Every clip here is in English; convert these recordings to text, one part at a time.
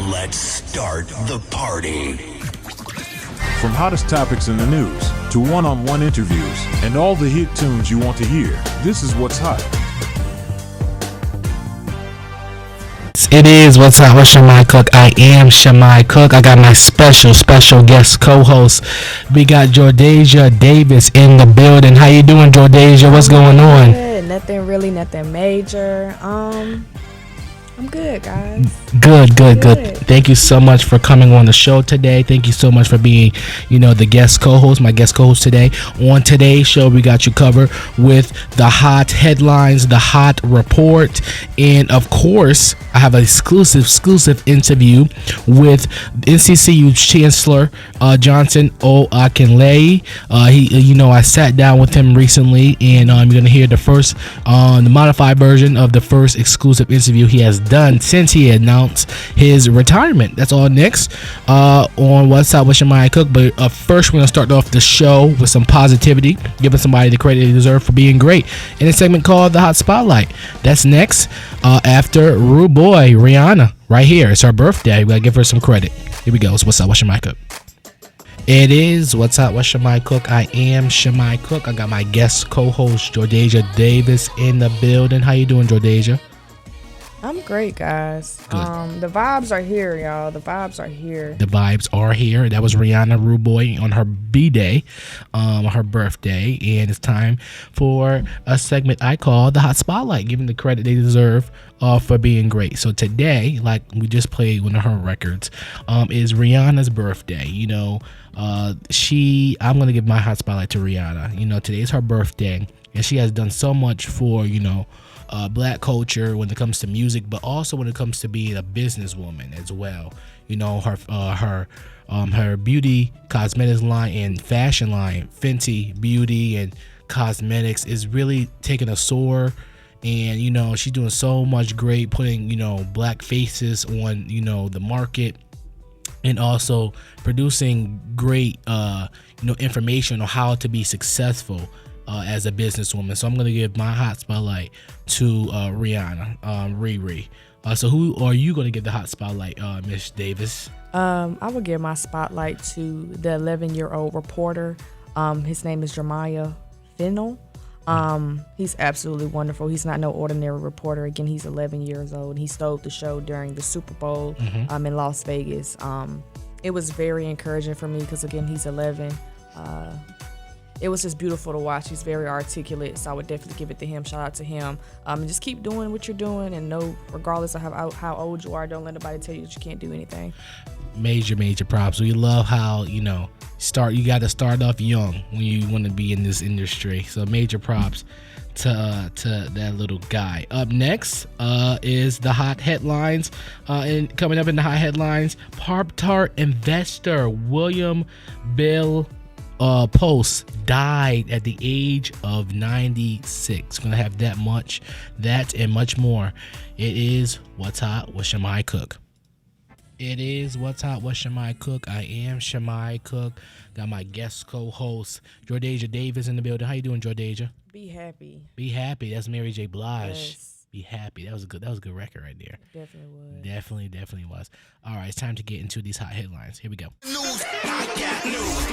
Let's start the party. From hottest topics in the news to one-on-one interviews and all the hit tunes you want to hear, this is What's Hot. It is What's Hot with Shimei Cook. I am Shimei Cook. I got my special guest co-host. We got Jordasia Davis in the building. How you doing, Jordasia? What's going on? Good. Nothing major. I'm good, guys. Good. Thank you so much for coming on the show today. Thank you so much for being, the guest co-host, my guest co-host today. On today's show, we got you covered with the hot headlines, the hot report, and of course, I have an exclusive interview with NCCU Chancellor Johnson O. Akinleye. I sat down with him recently, and you're gonna hear the modified version of the first exclusive interview he has done since he announced his retirement. That's all next on What's Up with Shimei Cook. But first, we're gonna start off the show with some positivity, giving somebody the credit they deserve for being great in a segment called the Hot Spotlight. That's next after Rude Boy Rihanna. Right here, it's her birthday. We gotta give her some credit. Here we go. It's What's Up with Shimei Cook. It is What's Up with Shimei Cook. I am Shimei Cook. I got my guest co-host Jordasia Davis in the building. How you doing, Jordasia? I'm great, guys. The vibes are here, y'all. The vibes are here. That was Rihanna Rude Boy on her B-Day, her birthday, and it's time for a segment I call the Hot Spotlight, giving the credit they deserve for being great. So today, like we just played one of her records, is Rihanna's birthday. I'm gonna give my Hot Spotlight to Rihanna. Today's her birthday, and she has done so much for black culture when it comes to music, but also when it comes to being a businesswoman as well. Her beauty cosmetics line and fashion line, Fenty Beauty and Cosmetics, is really taking a soar. And she's doing so much great, putting black faces on the market, and also producing great information on how to be successful as a businesswoman. So I'm going to give my hot spotlight to Rihanna, Riri. So who are you going to give the hot spotlight, Miss Davis? I will give my spotlight to the 11-year-old reporter. His name is Jeremiah Fennell. He's absolutely wonderful. He's not no ordinary reporter. Again, he's 11 years old, and he stole the show during the Super Bowl in Las Vegas. It was very encouraging for me because, again, he's 11. It was just beautiful to watch. He's very articulate, so I would definitely give it to him. Shout out to him. And just keep doing what you're doing, and regardless of how old you are, don't let nobody tell you that you can't do anything. Major props. We love how you got to start off young when you want to be in this industry. So major props to that little guy. Up next is the hot headlines. And coming up in the hot headlines, Pop-Tart investor William Bill Post died at the age of 96. Gonna have that and much more. It is What's Hot with Shimei Cook. It is What's Hot with Shimei Cook. I am Shimei Cook. Got my guest co-host Jordasia Davis in the building. How you doing, Jordasia? Be happy. Be happy. That's Mary J. Blige. Yes. Be happy. That was a good record right there. Definitely was. Definitely was. All right, it's time to get into these hot headlines. Here we go.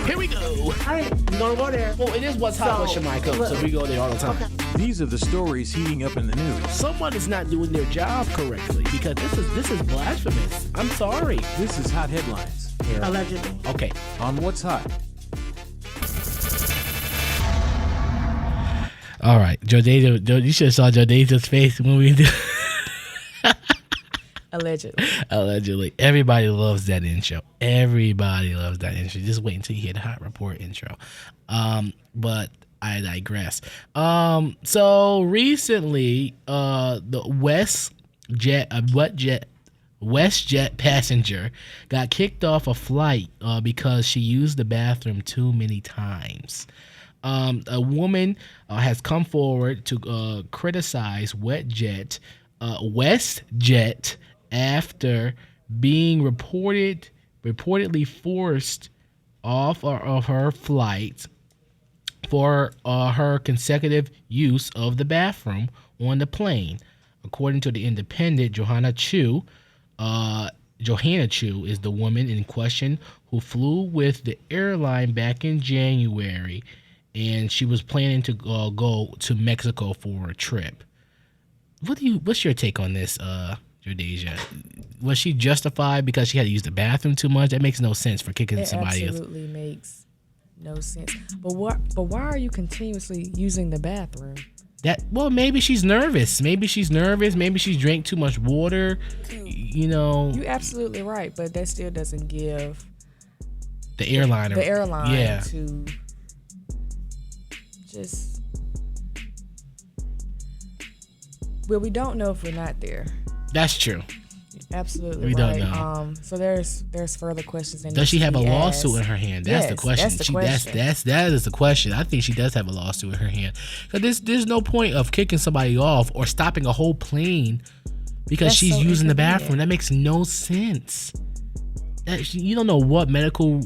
Here we go. Hey, you gonna go there? Well, it is What's Hot with Shimei Cook, so we go there all the time. Okay. These are the stories heating up in the news. Someone is not doing their job correctly because this is blasphemous. I'm sorry. This is Hot Headlines Allegedly. Okay. on What's Hot. All right, Jordasia, you should have saw Jordasia's face when we did. Allegedly. Everybody loves that intro. Just wait until you hear the hot report intro. But I digress. So recently, the WestJet passenger got kicked off a flight because she used the bathroom too many times. A woman has come forward to criticize WestJet after being reportedly forced off of her flight for her consecutive use of the bathroom on the plane. According to the Independent, Johanna Chu Johanna Chu is the woman in question who flew with the airline back in January, and she was planning to go to Mexico for a trip. What's your take on this, Jordasia? Was she justified because she had to use the bathroom too much? That makes no sense for kicking somebody else. It absolutely makes no sense. But why are you continuously using the bathroom? Maybe she's nervous. Maybe she drank too much water. You know. You're absolutely right, but that still doesn't give the airline to just. Well, we don't know if we're not there. That's true. Absolutely, we don't know. So there's further questions. Does she have a lawsuit in her hand? That's the question. That's the question. That is the question. I think she does have a lawsuit in her hand. Because there's no point of kicking somebody off or stopping a whole plane because she's using the bathroom. That makes no sense. You don't know what medical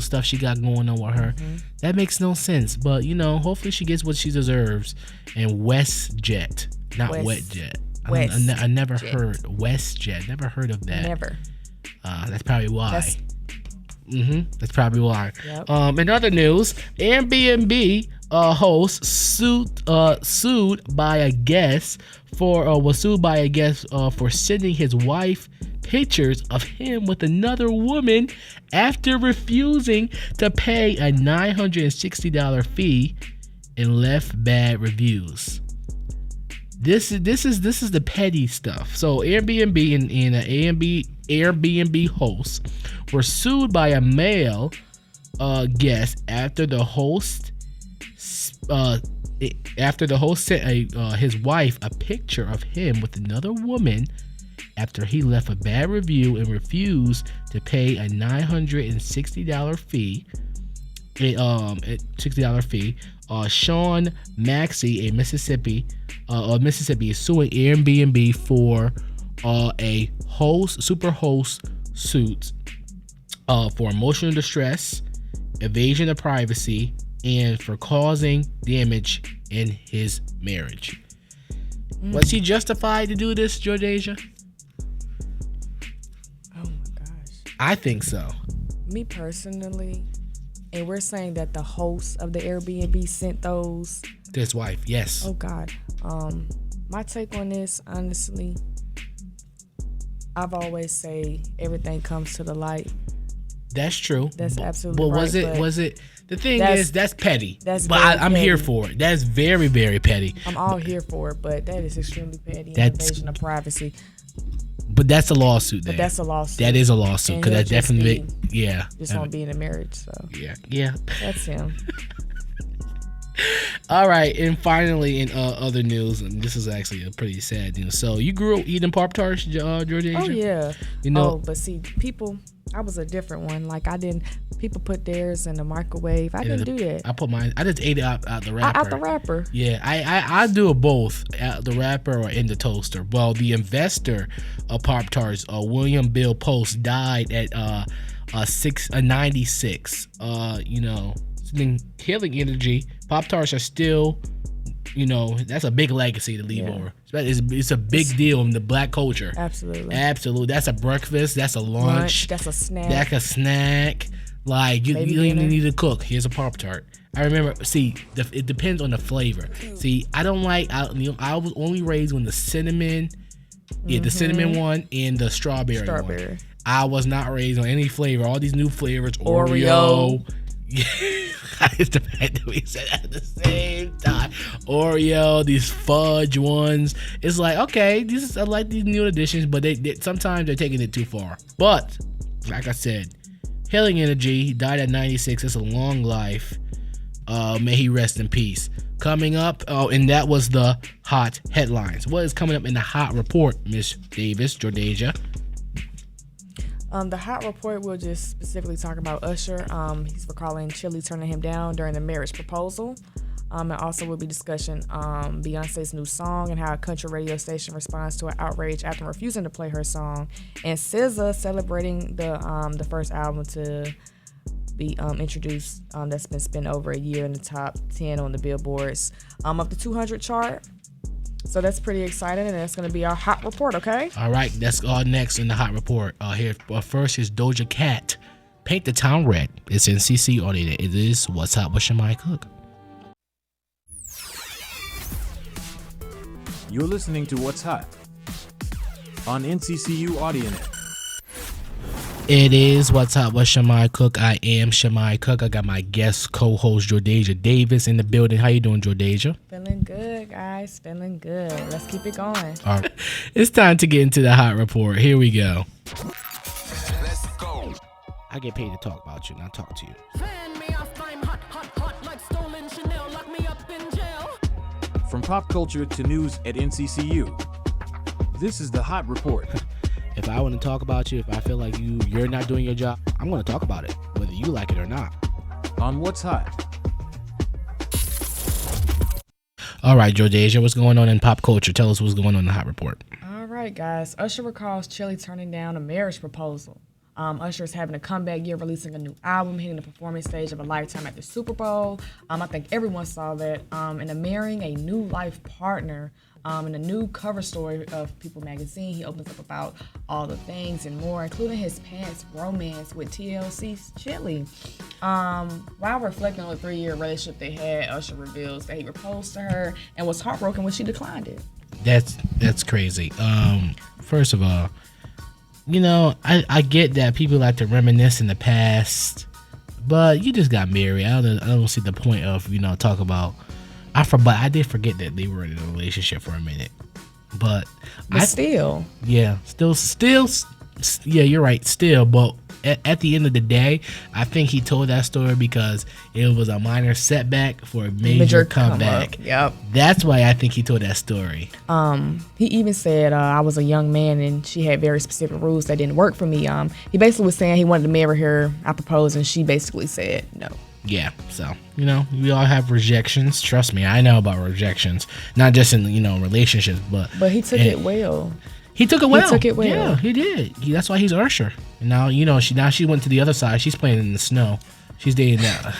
stuff she got going on with her. Mm-hmm. That makes no sense. But hopefully she gets what she deserves. And WestJet, not WetJet. I never heard WestJet. Never heard of that. Never. That's probably why. That's probably why. Yep. In other news, Airbnb host was sued by a guest for sending his wife pictures of him with another woman after refusing to pay a $960 fee and left bad reviews. This is the petty stuff. So Airbnb and Airbnb hosts were sued by a male guest after the host sent his wife a picture of him with another woman after he left a bad review and refused to pay a $960 fee. $60 fee. Sean Maxey, a Mississippi is suing Airbnb for a super host suit for emotional distress, evasion of privacy, and for causing damage in his marriage. Was he justified to do this, Jordasia? Oh my gosh. I think so. Me personally. And we're saying that the host of the Airbnb sent those to his wife, yes. Oh God. My take on this, honestly, I've always say everything comes to the light. That's true. That's absolutely right. But was it? The thing is, that's petty. I'm petty. here for it. That's very, very petty. I'm all here for it, but that is extremely petty. Invasion of privacy. But that's a lawsuit. There. But that's a lawsuit. That is a lawsuit because that definitely, just won't be in a marriage. So yeah. That's him. All right, and finally, in other news, and this is actually a pretty sad news. So you grew up eating Pop-Tarts, Jordasia? Oh yeah. But see, I was a different one. Like people put theirs in the microwave. I didn't do that. I just ate it out the wrapper. Out the wrapper. Yeah, I do it both, out the wrapper or in the toaster. Well, the investor of Pop-Tarts, William Bill Post, died at 96. Healing energy. Pop-Tarts are still, that's a big legacy to leave over. It's a big deal in the black culture. Absolutely. That's a breakfast. That's a lunch. That's a snack. That's a snack. Like, you don't even need to cook. Here's a Pop-Tart. I remember, it depends on the flavor. See, I don't like, I was only raised on the cinnamon, the cinnamon one and the strawberry one. I was not raised on any flavor. All these new flavors, Oreo. It's the fact that we said that at the same time. Oreo, these fudge ones. It's like, okay, I like these new additions, but they sometimes they're taking it too far. But like I said, healing energy. He died at 96. It's a long life. May he rest in peace. Coming up, and that was the hot headlines. What is coming up in the hot report, Miss Davis, Jordasia? The hot report will just specifically talk about Usher. He's recalling Chili turning him down during the marriage proposal. And also we'll be discussing Beyonce's new song and how a country radio station responds to an outrage after refusing to play her song. And SZA celebrating the first album to be introduced that's been spent over a year in the top 10 on the Billboards of the 200 chart. So that's pretty exciting, and that's going to be our hot report, okay? All right, that's all next in the hot report. Here, first is Doja Cat, Paint the Town Red. It's in CC Audio. It is What's Hot with Shimei Cook. You're listening to What's Hot on NCCU AudioNet. It is What's Hot with Shimei Cook. I am Shimei Cook. I got my guest co-host Jordasia Davis in the building. How you doing, Jordasia? Feeling good, guys. Feeling good. Let's keep it going. All right. It's time to get into the hot report. Here we go. Let's go. I get paid to talk about you, not talk to you. From pop culture to news at NCCU, this is the hot report. If I want to talk about you, if I feel like you're not doing your job, I'm going to talk about it, whether you like it or not. On What's Hot. All right, Jordasia, what's going on in pop culture? Tell us what's going on in the hot report. All right, guys. Usher recalls Chili turning down a marriage proposal. Usher is having a comeback year, releasing a new album, hitting the performance stage of a lifetime at the Super Bowl. I think everyone saw that. And marrying a new life partner. In a new cover story of People magazine, he opens up about all the things and more, including his past romance with TLC's Chili. While reflecting on the 3-year relationship they had, Usher reveals that he proposed to her and was heartbroken when she declined it. That's crazy. First of all, I get that people like to reminisce in the past, but you just got married. I don't see the point of talk about. I did forget that they were in a relationship for a minute, but still, yeah, yeah, you're right, still. But at the end of the day, I think he told that story because it was a minor setback for a major comeback. Yep, that's why I think he told that story. He even said, "I was a young man and she had very specific rules that didn't work for me." He basically was saying he wanted to marry her. I proposed, and she basically said no. Yeah, so we all have rejections. Trust me, I know about rejections, not just in relationships, but he took it well. He took it well. He took it well. Yeah, he did. That's why he's Usher. And now she went to the other side. She's playing in the snow. She's dating now.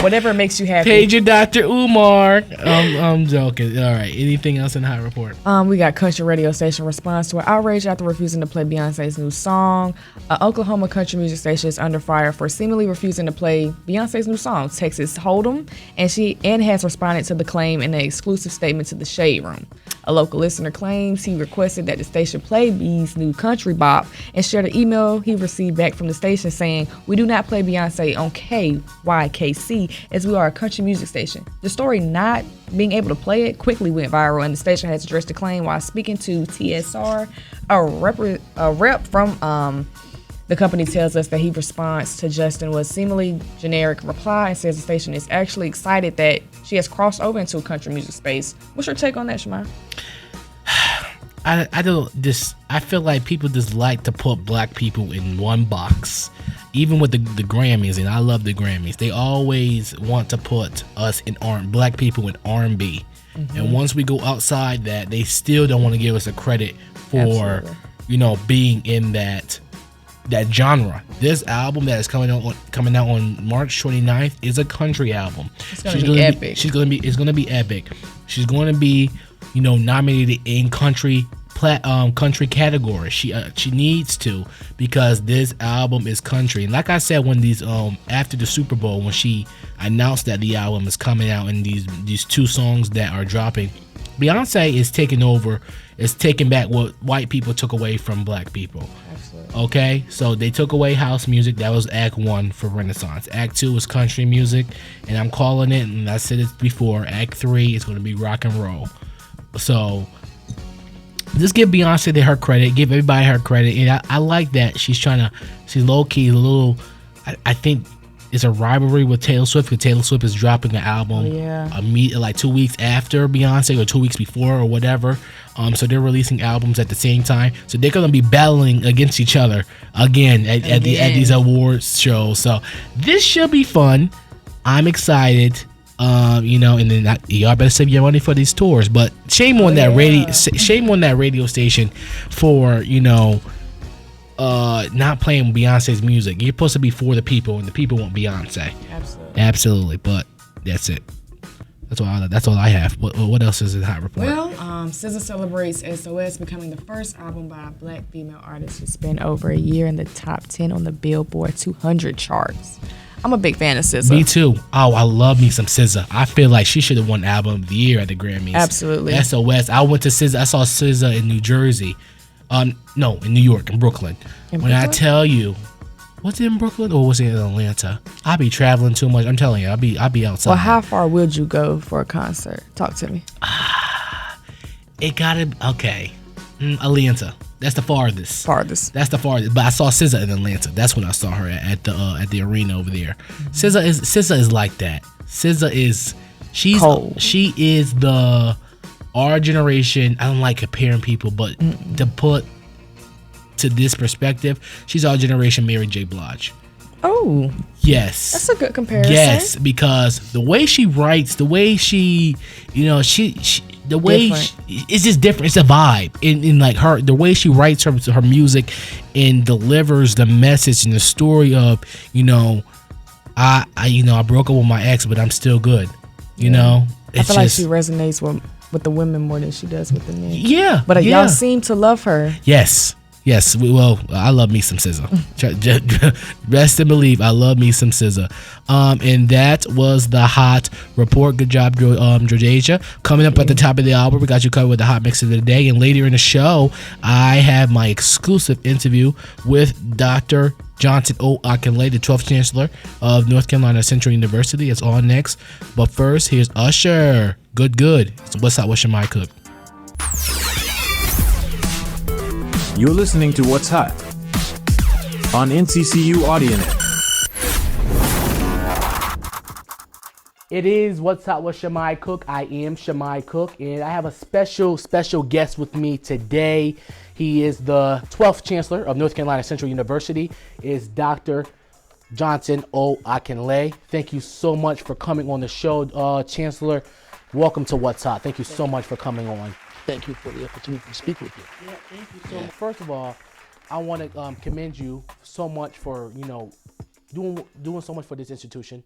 Whatever makes you happy. Pager Dr. Umar. I'm joking. All right. Anything else in the hot report? We got country radio station response to an outrage after refusing to play Beyonce's new song. Oklahoma country music station is under fire for seemingly refusing to play Beyonce's new song, Texas Hold'em, and has responded to the claim in an exclusive statement to the Shade Room. A local listener claims he requested that the station play B's new country bop and shared an email he received back from the station saying, "We do not play Beyonce on KYKC as we are a country music station." The story not being able to play it quickly went viral, and the station has addressed the claim while speaking to TSR. A rep from the company tells us that his response to Justin was seemingly generic reply and says the station is actually excited that she has crossed over into a country music space. What's your take on that, Shimei? I feel like people just like to put black people in one box. Even with the Grammys, and I love the Grammys, they always want to put us in black people in R&B. Mm-hmm. And once we go outside that, they still don't want to give us a credit for being in that genre. This album that is coming out on March 29th is a country album. It's gonna be epic. It's gonna be epic. She's gonna be nominated in country category. She needs to, because this album is country. And like I said, when these after the Super Bowl, when she announced that the album is coming out and these two songs that are dropping, Beyonce is taking over. Is taking back what white people took away from black people. Absolutely. Okay, so they took away house music. That was Act 1 for Renaissance. Act 2 was country music, and I'm calling it, and I said it before, Act 3 is going to be rock and roll. So just give Beyonce her credit, give everybody her credit, and I like that she's low key, a little. I think it's a rivalry with Taylor Swift, because Taylor Swift is dropping an album like 2 weeks after Beyonce or 2 weeks before or whatever. So they're releasing albums at the same time. So they're gonna be battling against each other again at these awards shows. So this should be fun. I'm excited. And then y'all better save your money for these tours. But shame on that radio station for not playing Beyonce's music. You're supposed to be for the people, and the people want Beyonce. Absolutely. Absolutely. But that's it. That's all I have. What else is in Hot Report? Well, SZA celebrates SOS becoming the first album by a black female artist to spend over a year in the top 10 on the Billboard 200 charts. I'm a big fan of SZA. Me too. Oh, I love me some SZA. I feel like she should have won Album of the Year at the Grammys. Absolutely. SOS. I went to SZA. I saw SZA in New Jersey. No, in New York, in Brooklyn. I tell you, was it in Brooklyn or was it in Atlanta? I be traveling too much. I'm telling you, I be outside. Well, how far would you go for a concert? Talk to me. It gotta okay. Atlanta. That's the farthest. That's the farthest. But I saw SZA in Atlanta. That's when I saw her at the arena over there. SZA is like that. SZA is cold. She is our generation. I don't like comparing people, but to put to this perspective, she's our generation Mary J. Blige. Oh, yes, that's a good comparison. Yes, because the way she writes, the way she the way it's just different. It's a vibe in like her, the way she writes her music and delivers the message and the story of, I broke up with my ex, but I'm still good. You know, I feel like she resonates with the women more than she does with the men. Yeah, but y'all seem to love her. Yes. I love me some SZA. Rest and believe, I love me some SZA. And that was the Hot Report. Good job, Jordasia. Coming up at the top of the hour, we got you covered with the hot mix of the day. And later in the show, I have my exclusive interview with Dr. Johnson O. Akinleye, the 12th Chancellor of North Carolina Central University. It's on next. But first, here's Usher. Good. So what's up with Shimei Cook? You're listening to What's Hot on NCCU AudioNet. It is What's Hot with Shimei Cook. I am Shimei Cook, and I have a special guest with me today. He is the 12th Chancellor of North Carolina Central University, is Dr. Johnson O. Akinleye. Thank you so much for coming on the show, Chancellor. Welcome to What's Hot. Thank you so much for coming on. Thank you for the opportunity to speak with you. Yeah, thank you so much. First of all, I want to commend you so much for, doing so much for this institution.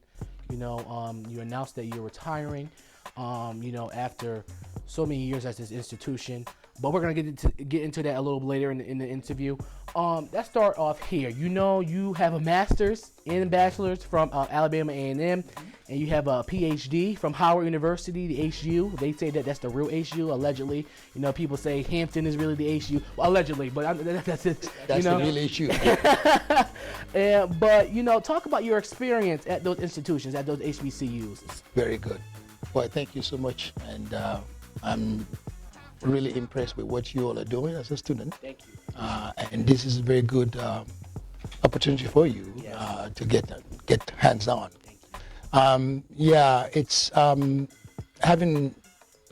You announced that you're retiring, after so many years at this institution. But we're gonna get into that a little later in the interview. Let's start off here. You have a master's and a bachelor's from Alabama A&M, and you have a PhD from Howard University, the HU. They say that that's the real HU, allegedly. People say Hampton is really the HU, well, allegedly, but that's it. That's the real HU. But talk about your experience at those institutions, at those HBCUs. Very good. Well, thank you so much, and I'm really impressed with what you all are doing as a student. Thank you. And this is a very good opportunity for you to get hands-on. It's having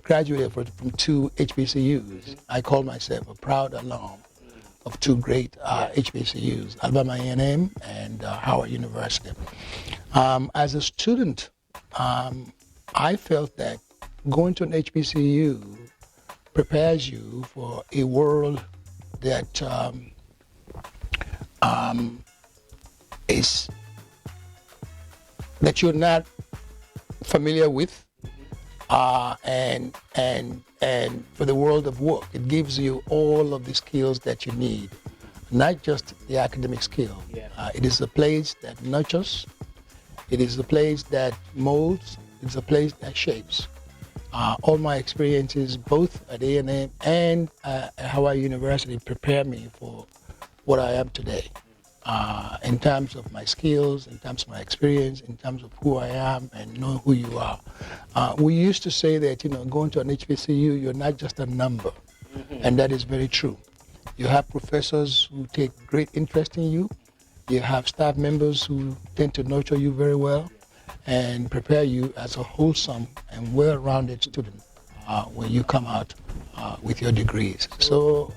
graduated from two HBCUs. I call myself a proud alum of two great HBCUs, Alabama A&M and Howard University. As a student, I felt that going to an HBCU prepares you for a world that is that you're not familiar with, and for the world of work, it gives you all of the skills that you need, not just the academic skill. It is a place that nurtures. It is a place that molds. It's a place that shapes. All my experiences, both at A&M and at Howard University, prepare me for what I am today. In terms of my skills, in terms of my experience, in terms of who I am and knowing who you are. We used to say that, going to an HBCU, you're not just a number. And that is very true. You have professors who take great interest in you. You have staff members who tend to nurture you very well and prepare you as a wholesome and well-rounded student when you come out with your degrees. So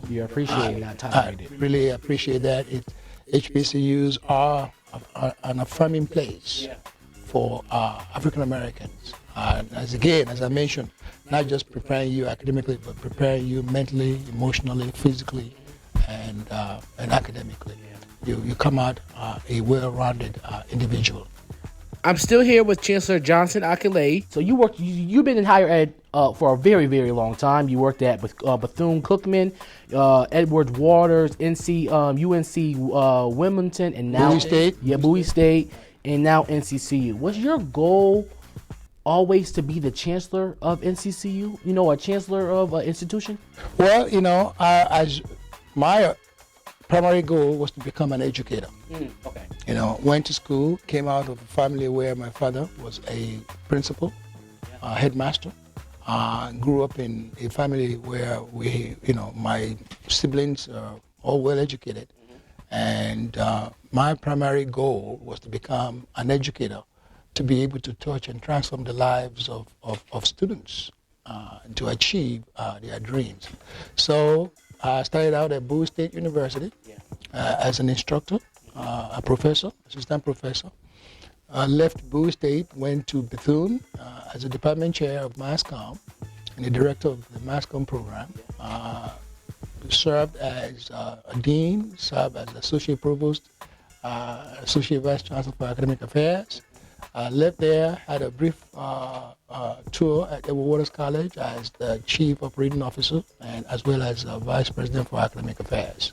you appreciate that time. I really appreciate that. HBCUs are an affirming place for African Americans. As I mentioned, not just preparing you academically, but preparing you mentally, emotionally, physically, and academically. You come out a well-rounded individual. I'm still here with Chancellor Johnson Akele. So you've been in higher ed for a very, very long time. You worked at Bethune-Cookman, Edward Waters, UNC Wilmington, and now Bowie State. Yeah, Bowie State, and now NCCU. Was your goal always to be the chancellor of NCCU? You know, a chancellor of an institution? Well, as my primary goal was to become an educator. Okay. Went to school, came out of a family where my father was a principal, headmaster. Grew up in a family where my siblings are all well educated. And my primary goal was to become an educator, to be able to touch and transform the lives of students, to achieve their dreams. So I started out at Bowie State University as an instructor, a professor, assistant professor. Left Bowie State, went to Bethune as a department chair of Mass Comm and the director of the Mass Comm program. Served as a dean, served as associate provost, associate vice chancellor for academic affairs. Left there, had a brief tour at Edward Waters College as the chief operating officer and as well as vice president for academic affairs.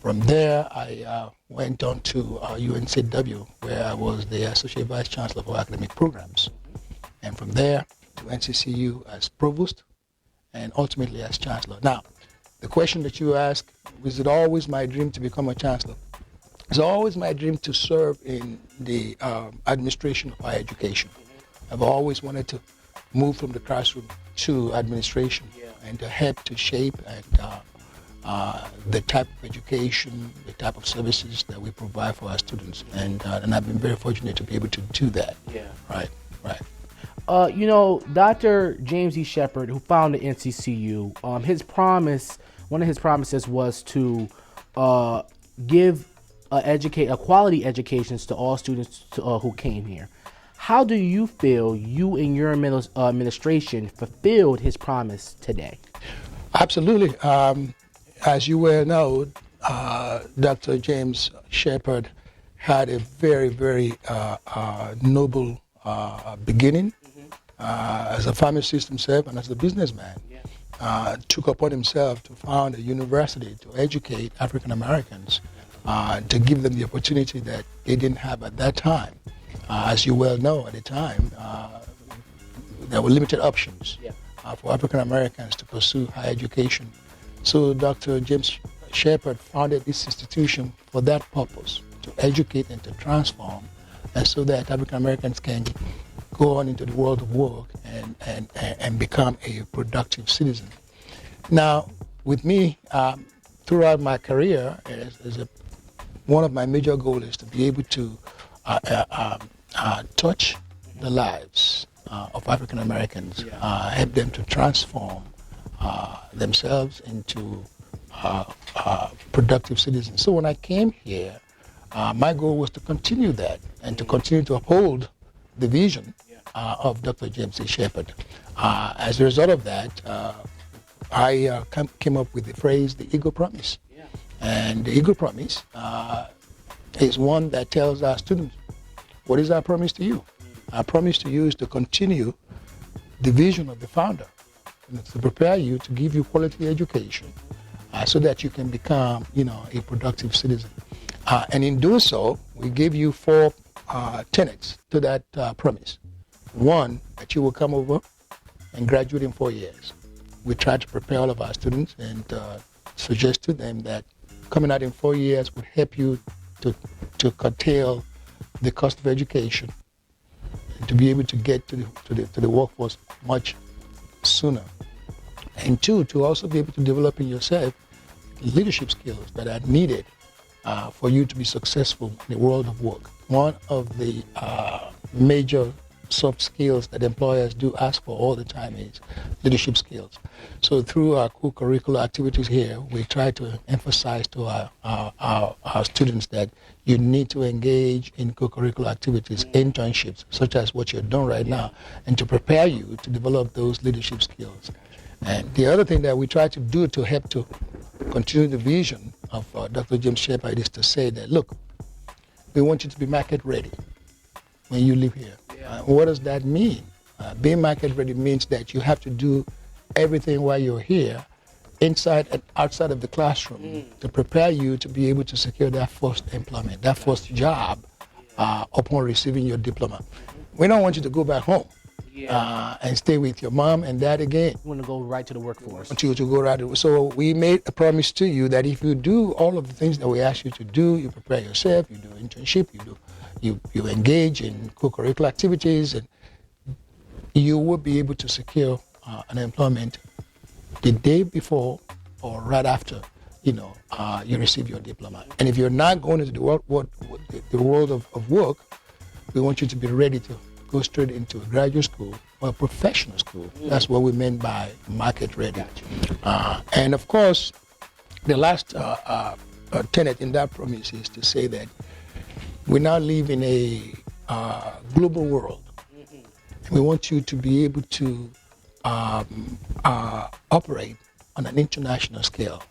From there, I went on to UNCW, where I was the associate vice chancellor for academic programs. And from there to NCCU as provost and ultimately as chancellor. Now, the question that you asked, was it always my dream to become a chancellor? It's always my dream to serve in the administration of higher education. I've always wanted to move from the classroom to administration and to help to shape the type of education, the type of services that we provide for our students. And I've been very fortunate to be able to do that. Yeah. Right. Dr. James E. Shepard, who founded NCCU, one of his promises was to give a quality educations to all students who came here. How do you feel you and your administration fulfilled his promise today? Absolutely. As you well know, Dr. James Shepard had a very, very noble beginning as a pharmacist himself and as a businessman. Took upon himself to found a university to educate African Americans, to give them the opportunity that they didn't have at that time. As you well know, at the time, there were limited options for African Americans to pursue higher education. So Dr. James Shepard founded this institution for that purpose, to educate and to transform, and so that African Americans can go on into the world of work and become a productive citizen. Now, with me, throughout my career, one of my major goals is to be able to touch the lives of African Americans, help them to transform themselves into productive citizens. So when I came here, my goal was to continue that and to continue to uphold the vision of Dr. James E. Shepard. As a result of that, I came up with the phrase, the Eagle Promise. And the Eagle Promise is one that tells our students, what is our promise to you? Our promise to you is to continue the vision of the founder, and to prepare you, to give you quality education, so that you can become, a productive citizen. And in doing so, we give you 4 tenets to that promise. One, that you will come over and graduate in 4 years. We try to prepare all of our students and suggest to them that coming out in 4 years would help you to curtail the cost of education and to be able to get to the workforce much sooner. And 2, to also be able to develop in yourself leadership skills that are needed for you to be successful in the world of work. One of the major soft skills that employers do ask for all the time is leadership skills. So through our co-curricular activities here, we try to emphasize to our students that you need to engage in co-curricular activities, internships, such as what you're doing right now, and to prepare you to develop those leadership skills. And the other thing that we try to do to help to continue the vision of Dr. James Shepard is to say that, look, we want you to be market ready. when you live here. What does that mean? Being market ready means that you have to do everything while you're here, inside and outside of the classroom, to prepare you to be able to secure that first employment, that first job upon receiving your diploma. We don't want you to go back home and stay with your mom and dad again. You want to go right to the workforce. Want you to go right. So we made a promise to you that if you do all of the things that we ask you to do, you prepare yourself, you do internship, you engage in co-curricular activities, and you will be able to secure an employment the day before or right after, you receive your diploma. And if you're not going into the world of work, we want you to be ready to go straight into a graduate school or a professional school. That's what we meant by market ready. And of course, the last tenet in that promise is to say that we now live in a global world. We want you to be able to operate on an international scale,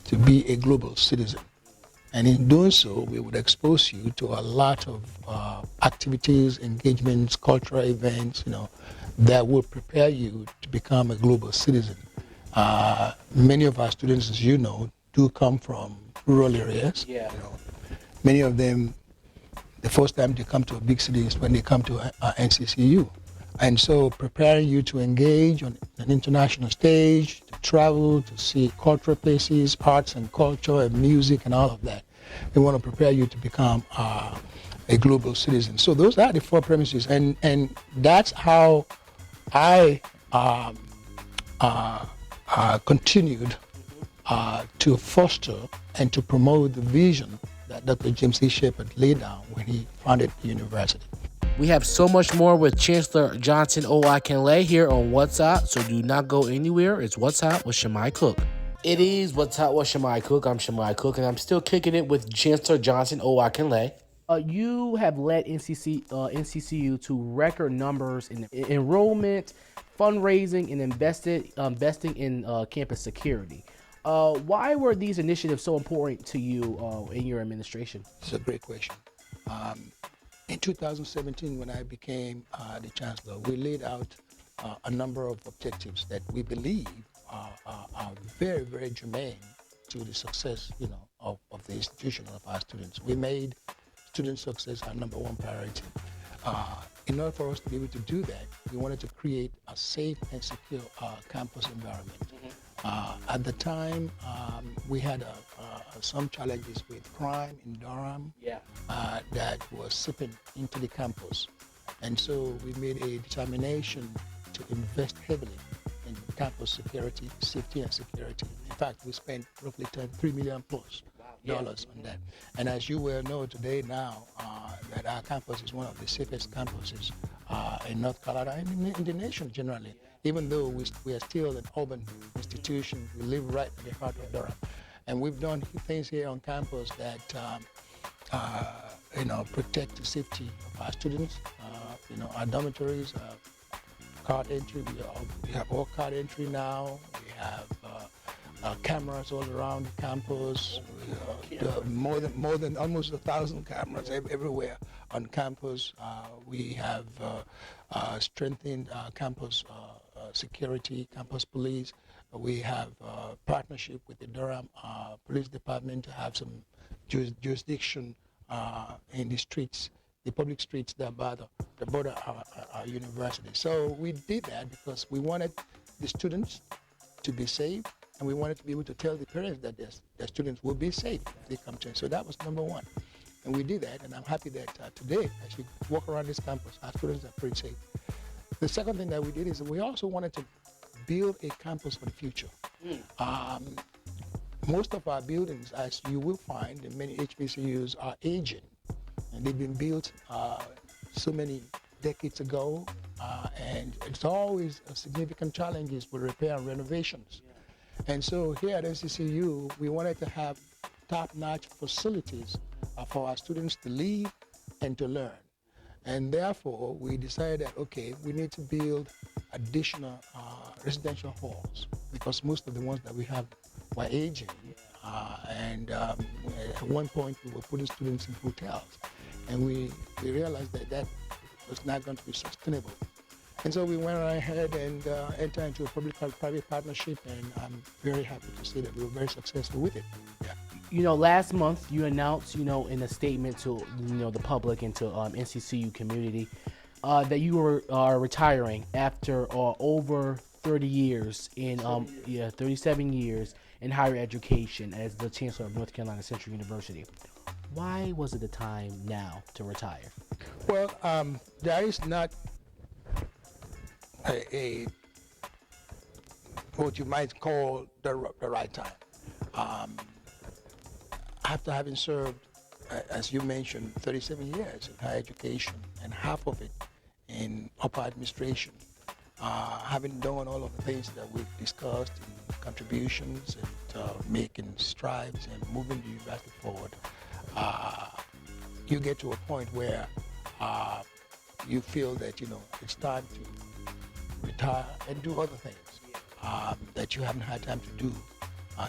to be a global citizen. And in doing so, we would expose you to a lot of activities, engagements, cultural events, that will prepare you to become a global citizen. Many of our students, as you know, do come from rural areas. Many of them, the first time they come to a big city is when they come to NCCU. And so preparing you to engage on an international stage, to travel, to see cultural places, arts and culture and music and all of that. We want to prepare you to become a global citizen. So those are the four premises. And that's how I continued to foster and to promote the vision that Dr. James E. Shepard laid down when he founded the university. We have so much more with Chancellor Johnson Owakenle here on What's Up, so do not go anywhere. It's What's Up with Shimei Cook. It is What's Up with Shimei Cook. I'm Shimei Cook, and I'm still kicking it with Chancellor Johnson Owakenle. You have led NCCU to record numbers in enrollment, fundraising, and investing in campus security. Why were these initiatives so important to you in your administration? It's a great question. In 2017, when I became the chancellor, we laid out a number of objectives that we believe are very, very germane to the success, of the institution of our students. We made student success our number one priority. In order for us to be able to do that, we wanted to create a safe and secure campus environment. At the time, we had some challenges with crime in Durham that was seeping into the campus. And so we made a determination to invest heavily in campus security, safety and security. In fact, we spent roughly $3 million plus dollars on that. And as you well know today now, that our campus is one of the safest campuses in North Carolina and in the nation generally. Even though we are still an urban institution, we live right in the heart of Durham. And we've done things here on campus that protect the safety of our students. Our dormitories, card entry, we have all card entry now. We have cameras all around the campus. More than almost 1,000 cameras everywhere on campus. We have strengthened campus security, campus police. We have partnership with the Durham Police Department to have some jurisdiction in the streets, the public streets that border our university. So we did that because we wanted the students to be safe, and we wanted to be able to tell the parents that their students will be safe if they come to us. So that was number one. And we did that, and I'm happy that today, as you walk around this campus, our students are pretty safe. The second thing that we did is we also wanted to build a campus for the future. Most of our buildings, as you will find in many HBCUs, are aging, and they've been built so many decades ago, and it's always a significant challenges with repair and renovations. And so here at NCCU, we wanted to have top-notch facilities for our students to live and to learn. And therefore, we decided that, okay, we need to build additional residential halls because most of the ones that we have were aging. And at one point, we were putting students in hotels. and we realized that that was not going to be sustainable. And so we went ahead and entered into a public-private partnership, and I'm very happy to say that we were very successful with it. Yeah. Last month you announced, in a statement to, the public and to NCCU community that you are retiring after over 30 years 37 years in higher education as the Chancellor of North Carolina Central University. Why was it the time now to retire? Well, there is not a what you might call the right time. After having served, as you mentioned, 37 years in higher education and half of it in upper administration, having done all of the things that we've discussed in contributions and making strides and moving the university forward, you get to a point where you feel that it's time to retire and do other things that you haven't had time to do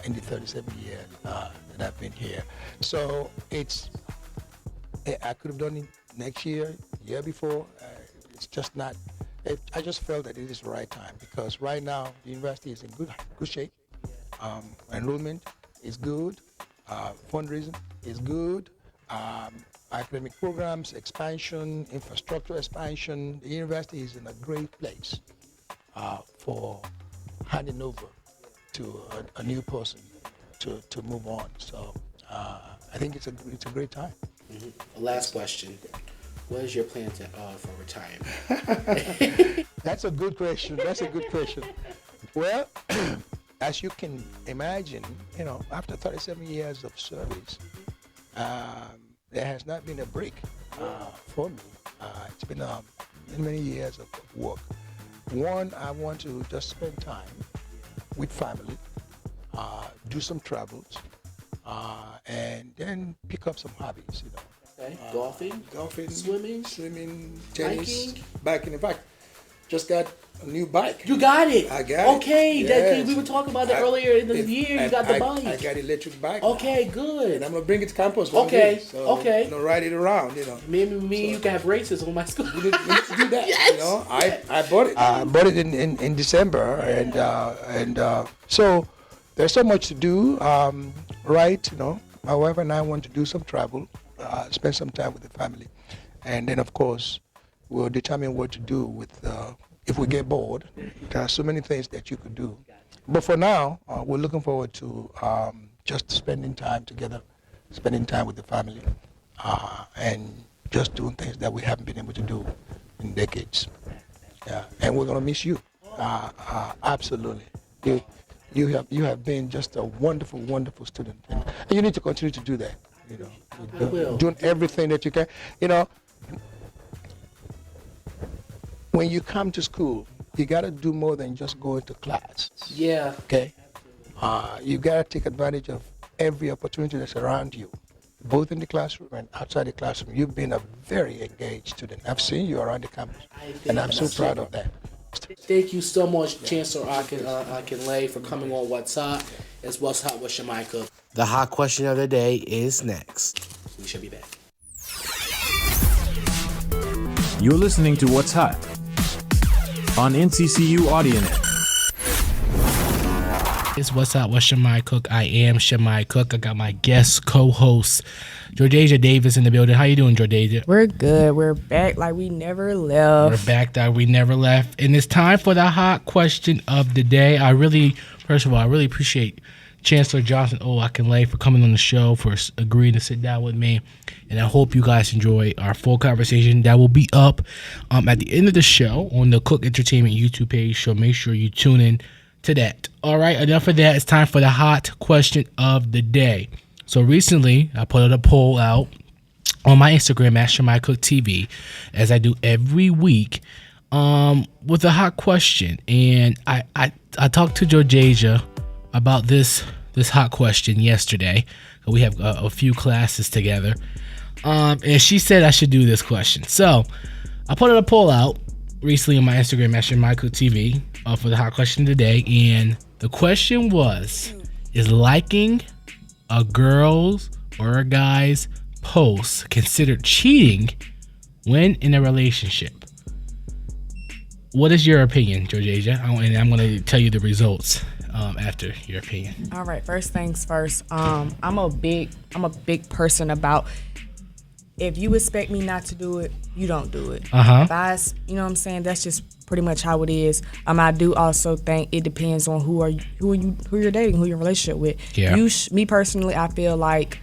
in the 37 years that I've been here. So I could have done it next year, year before. It's just not. I just felt that it is the right time because right now the university is in good shape. Enrollment is good. Fundraising is good. Academic programs, expansion, infrastructure expansion. The university is in a great place for handing over to a new person to move on. So I think it's a great time. Mm-hmm. Last question. What is your plan for retirement? That's a good question. Well, as you can imagine, after 37 years of service, there has not been a break for me. It's been many years of work. One, I want to just spend time with family, do some travels, and then pick up some hobbies, Okay. Golfing, swimming, tennis, biking. biking. In fact, just got a new bike. You got it. I got it. Okay, Yes. we were talking about that earlier in the year. You got the bike. I got electric bike. Okay, now. good. And I'm gonna bring it to campus one Okay, day. So, okay. Ride it around. Me, you can have races on my school. We need to do that. Yes. I bought it. I bought it in December, and so there's so much to do. Right, my wife and I want to do some travel, spend some time with the family, and then of course we'll determine what to do with. If we get bored, there are so many things that you could do. But for now, we're looking forward to just spending time together, spending time with the family, and just doing things that we haven't been able to do in decades. Yeah, and we're gonna miss you. Absolutely. You have been just a wonderful, wonderful student, and you need to continue to do that. I will. Doing everything that you can. When you come to school, you got to do more than just go into class. Yeah. Okay? You got to take advantage of every opportunity that's around you, both in the classroom and outside the classroom. You've been a very engaged student. I've seen you around the campus, and I'm so proud of that. Thank you so much, Chancellor Akinlay, for coming on What's Hot. It's What's Hot with Shimei Cook. The hot question of the day is next. We should be back. You're listening to What's Hot on NCCU AudioNet. It's What's Up with Shimei Cook. I am Shimei Cook. I got my guest co-host, Jordasia Davis, in the building. How you doing, Jordasia? We're good. We're back like we never left. We're back that we never left. And it's time for the hot question of the day. First of all, I really appreciate Chancellor Johnson Akinlay for coming on the show, for agreeing to sit down with me. And I hope you guys enjoy our full conversation that will be up at the end of the show on the Cook Entertainment YouTube page. So make sure you tune in to that. All right, enough of that. It's time for the hot question of the day. So recently, I put a poll out on my Instagram at Shimei Cook TV, as I do every week, with a hot question. And I talked to Jordasia about this hot question yesterday. We have a few classes together, and she said I should do this question. So I put a poll out recently on my Instagram at Shimei Cook TV for the hot question today, and the question was: is liking a girl's or a guy's posts considered cheating when in a relationship? What is your opinion, Jordasia? And I'm going to tell you the results after your opinion. All right, first things first. I'm a big person about, if you expect me not to do it, you don't do it. If I, you know what I'm saying? That's just pretty much how it is. I do also think it depends on who you're dating, who you're in a relationship with. Yeah. Me personally, I feel like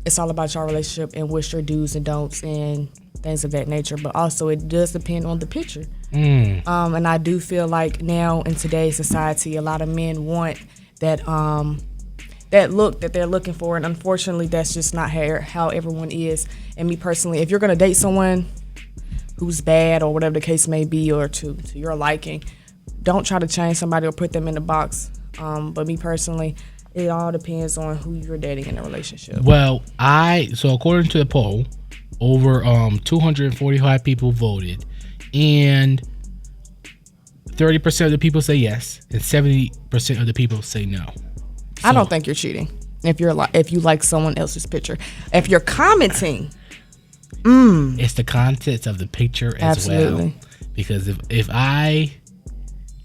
it's all about your relationship and what's your do's and don'ts and things of that nature. But also, it does depend on the picture. And I do feel like now in today's society, a lot of men want that that look that they're looking for, and unfortunately, that's just not how everyone is. And me personally, if you're gonna date someone who's bad or whatever the case may be, or to your liking, don't try to change somebody or put them in a box. But me personally, it all depends on who you're dating in a relationship. Well, so according to the poll, over 245 people voted, and 30% of the people say yes, and 70% of the people say no. So, I don't think you're cheating if you like someone else's picture. If you're commenting, it's the context of the picture as absolutely. well. Because if I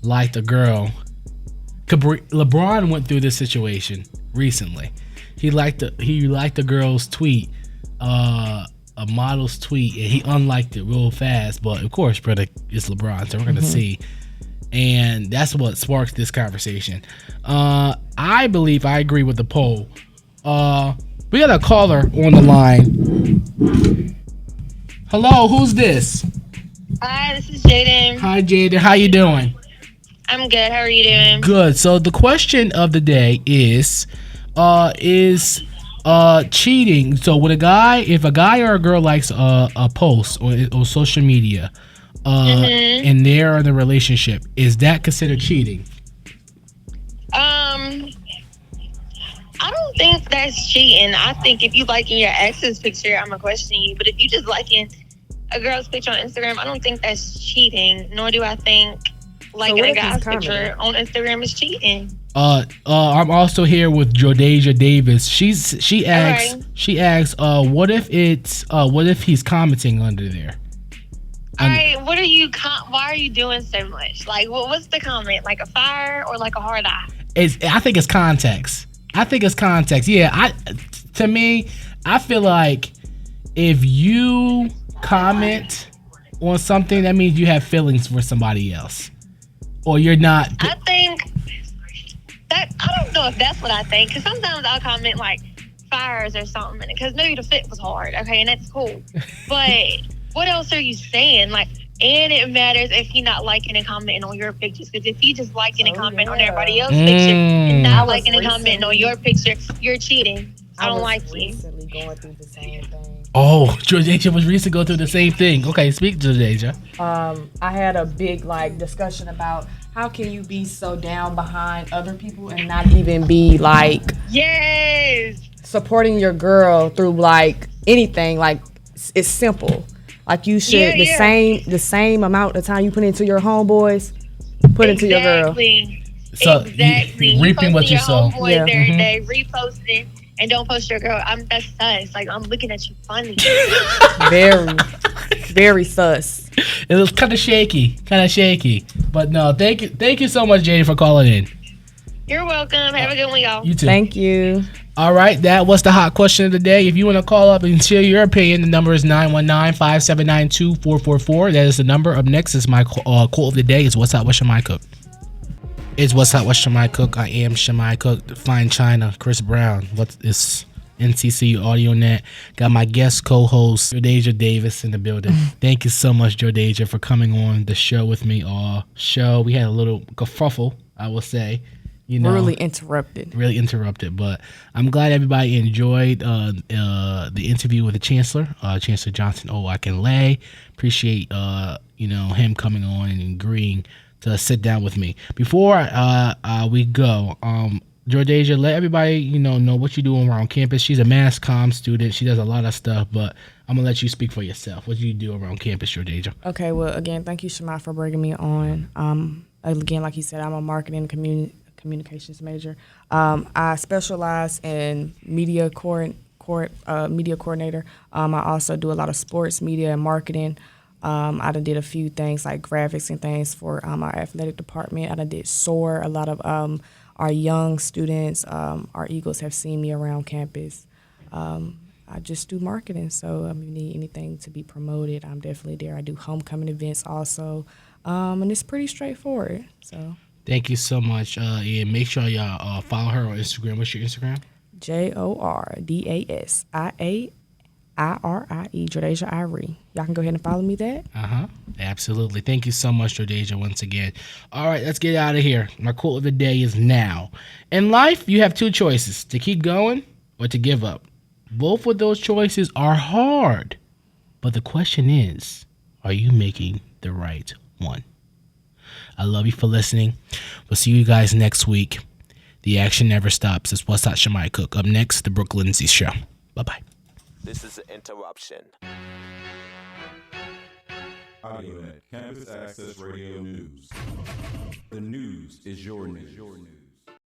liked a girl, LeBron went through this situation recently. He liked a girl's tweet, a model's tweet, and he unliked it real fast. But of course, brother, it's LeBron, so we're gonna see. And that's what sparked this conversation. I believe I agree with the poll. We got a caller on the line. Hello, who's this? Hi, this is Jaden. Hi, Jaden. How you doing? I'm good. How are you doing? Good. So the question of the day is cheating. So when if a guy or a girl likes a post on social media, and they're in a relationship, is that considered cheating? I don't think that's cheating. I think if you liking your ex's picture, I'm gonna question you. But if you just liking a girl's picture on Instagram, I don't think that's cheating. Nor do I think liking a guy's picture on Instagram is cheating. I'm also here with Jordasia Davis. She asks, what if he's commenting under there? All right, why are you doing so much? Like, what's the comment? Like a fire or like a hard eye? I think it's context. Yeah, to me, I feel like if you comment on something, that means you have feelings for somebody else, or you're not. I think that, I don't know if that's what I think, because sometimes I'll comment like fires or something, because maybe the fit was hard, okay, and that's cool. But what else are you saying? Like, and it matters if you're not liking and commenting on your pictures, because if you just liking and commenting on everybody else's picture and not liking and commenting on your picture, you're cheating. I don't like you. Recently going through the same thing. Oh, Jordasia was recently going through the same thing. Okay, speak, Jordasia. I had a big discussion about how can you be so down behind other people and not even be yes, supporting your girl through anything. It's simple. You should the same amount of time you put into your homeboys, put into your girl. So exactly. You reaping what you sow. Homeboys every day, reposting, and don't post your girl. That's sus. I'm looking at you funny. Very, very sus. It was kind of shaky. But no, thank you so much, Jada, for calling in. You're welcome. Have a good one, y'all. You too. Thank you. All right, that was the hot question of the day. If you want to call up and share your opinion, the number is 919-579-2444. That is the number. Up next is my quote of the day. Is What's Up with Shimei Cook. It's What's Up with Shimei Cook. I am Shimei Cook. Fine China, Chris Brown. What is NCC AudioNet? Got my guest co-host, Jordasia Davis, in the building. Thank you so much, Jordasia, for coming on the show with me. We had a little kerfuffle, I will say. Really interrupted, but I'm glad everybody enjoyed the interview with the Chancellor, Chancellor Johnson Owakenle. Appreciate him coming on and agreeing to sit down with me. Before we go, Jordasia, let everybody know what you do around campus. She's a mass comm student. She does a lot of stuff, but I'm gonna let you speak for yourself. What do you do around campus, Jordasia? Okay, well, again, thank you, Shimei, for bringing me on. Again, like you said, I'm a marketing communications major. I specialize in media media coordinator. I also do a lot of sports media and marketing. I done did a few things like graphics and things for our athletic department. I done did SOAR. A lot of our young students, our Eagles have seen me around campus. I just do marketing, so if you need anything to be promoted, I'm definitely there. I do homecoming events also, and it's pretty straightforward. So Thank you so much. And make sure y'all follow her on Instagram. What's your Instagram? JORDASIAIRIE, Jordasia Irie. Y'all can go ahead and follow me there. Absolutely. Thank you so much, Jordasia, once again. All right, let's get out of here. My quote of the day is now. In life, you have two choices, to keep going or to give up. Both of those choices are hard. But the question is, are you making the right one? I love you for listening. We'll see you guys next week. The action never stops. It's What's Hot Shimei Cook. Up next, the Brooke Lindsay Show. Bye-bye. This is an interruption. AudioNet, Campus Access Radio News. The news is your news.